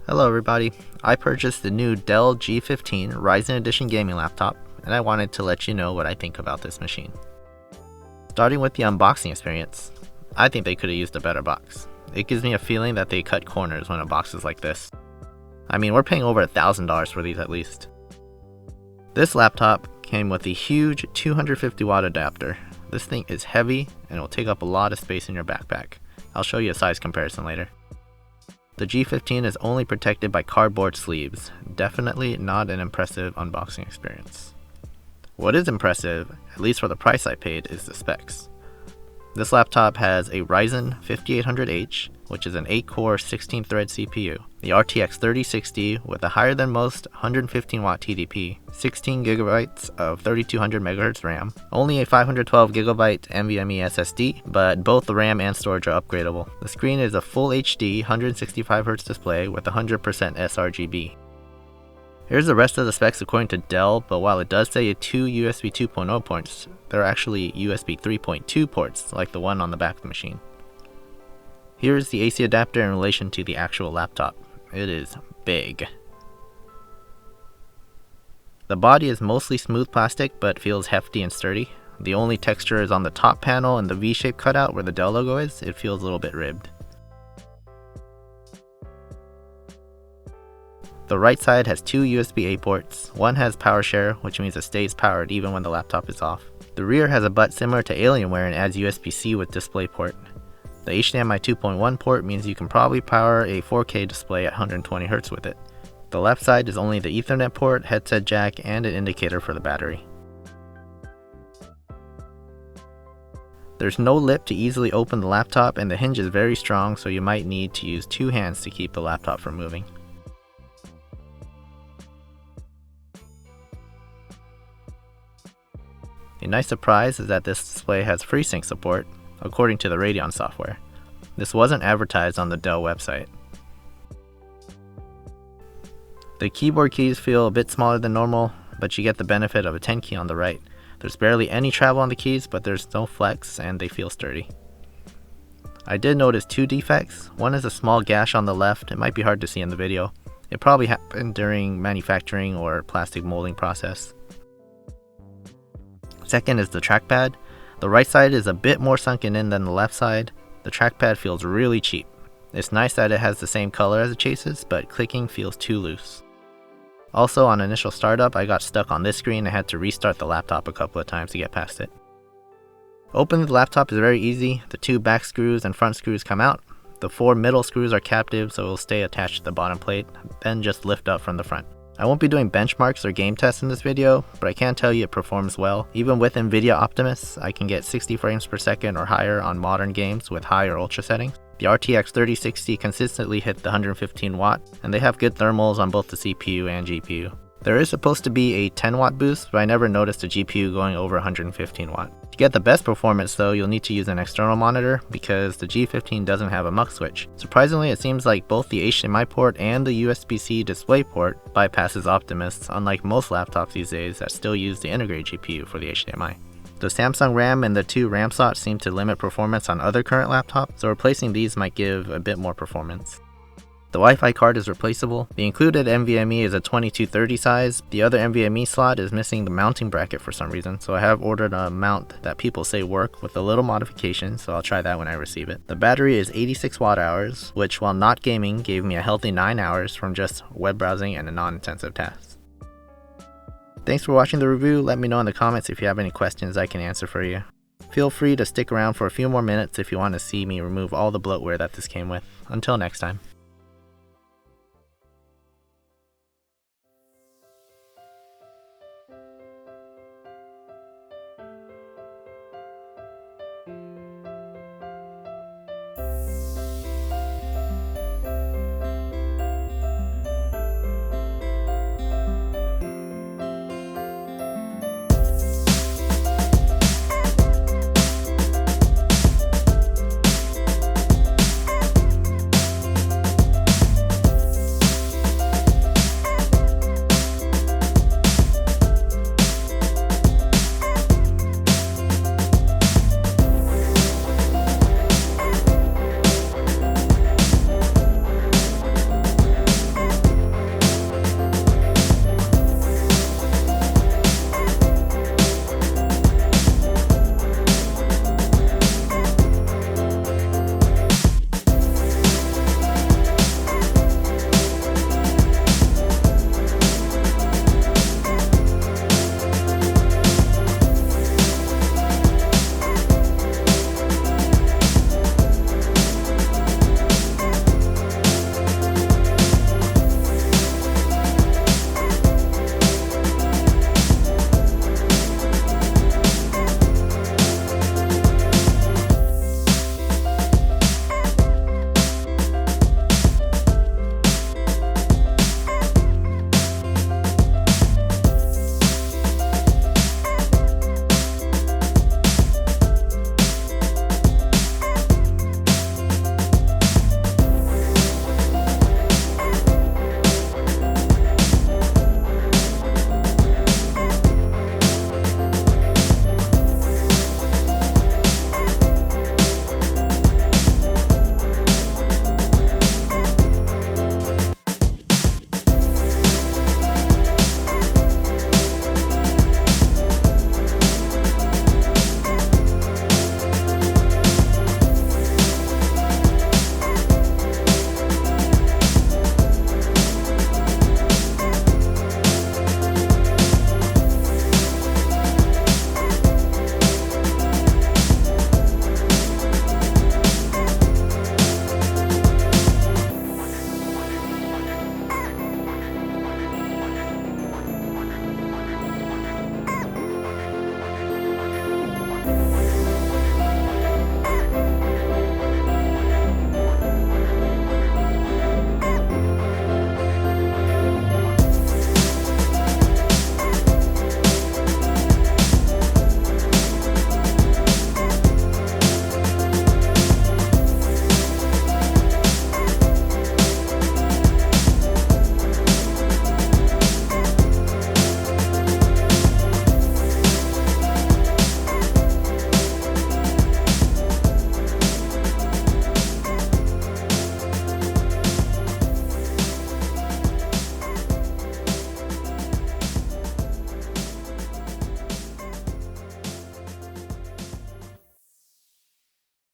Hello everybody, I purchased the new Dell G15 Ryzen Edition gaming laptop, and I wanted to let you know what I think about this machine. Starting with the unboxing experience, I think they could have used a better box. It gives me a feeling that they cut corners when a box is like this. I mean, we're paying over $1,000 for these at least. This laptop came with a huge 250 watt adapter. This thing is heavy and will take up a lot of space in your backpack. I'll show you a size comparison later. The G15 is only protected by cardboard sleeves. Definitely not an impressive unboxing experience. What is impressive, at least for the price I paid, is the specs. This laptop has a Ryzen 5800H, which is an 8-core 16-thread CPU, the RTX 3060 with a higher than most 115 watt TDP, 16 GB of 3200 MHz RAM, only a 512 GB NVMe SSD, but both the RAM and storage are upgradable. The screen is a full HD 165Hz display with 100% sRGB. Here's the rest of the specs according to Dell, but while it does say 2 USB 2.0 ports, they're actually USB 3.2 ports like the one on the back of the machine. Here's the AC adapter in relation to the actual laptop. It is big. The body is mostly smooth plastic but feels hefty and sturdy. The only texture is on the top panel and the V-shaped cutout where the Dell logo is. It feels a little bit ribbed. The right side has 2 USB-A ports. One has power share, which means it stays powered even when the laptop is off. The rear has a butt similar to Alienware and adds USB-C with DisplayPort. The HDMI 2.1 port means you can probably power a 4K display at 120Hz with it. The left side is only the Ethernet port, headset jack, and an indicator for the battery. There's no lip to easily open the laptop, and the hinge is very strong, so you might need to use 2 hands to keep the laptop from moving. A nice surprise is that this display has FreeSync support, according to the Radeon software. This wasn't advertised on the Dell website. The keyboard keys feel a bit smaller than normal, but you get the benefit of a 10 key on the right. There's barely any travel on the keys, but there's no flex and they feel sturdy. I did notice 2 defects. One is a small gash on the left. It might be hard to see in the video. It probably happened during manufacturing or plastic molding process. Second is the trackpad. The right side is a bit more sunken in than the left side. The trackpad feels really cheap. It's nice that it has the same color as the chases, but clicking feels too loose. Also, on initial startup, I got stuck on this screen and had to restart the laptop a couple of times to get past it. Opening the laptop is very easy. The 2 back screws and front screws come out. The 4 middle screws are captive, so it will stay attached to the bottom plate, then just lift up from the front. I won't be doing benchmarks or game tests in this video, but I can tell you it performs well. Even with NVIDIA Optimus, I can get 60 frames per second or higher on modern games with high or ultra settings. The RTX 3060 consistently hit the 115 watt, and they have good thermals on both the CPU and GPU. There is supposed to be a 10 watt boost, but I never noticed a GPU going over 115 watt. To get the best performance though, you'll need to use an external monitor because the G15 doesn't have a mux switch. Surprisingly, it seems like both the HDMI port and the USB-C display port bypasses Optimus, unlike most laptops these days that still use the integrated GPU for the HDMI. The Samsung RAM and the 2 RAM slots seem to limit performance on other current laptops, so replacing these might give a bit more performance. The Wi-Fi card is replaceable. The included NVMe is a 2230 size. The other NVMe slot is missing the mounting bracket for some reason, so I have ordered a mount that people say work with a little modification, so I'll try that when I receive it. The battery is 86 watt hours, which while not gaming gave me a healthy 9 hours from just web browsing and a non-intensive task. Thanks for watching the review. Let me know in the comments if you have any questions I can answer for you. Feel free to stick around for a few more minutes if you want to see me remove all the bloatware that this came with. Until next time.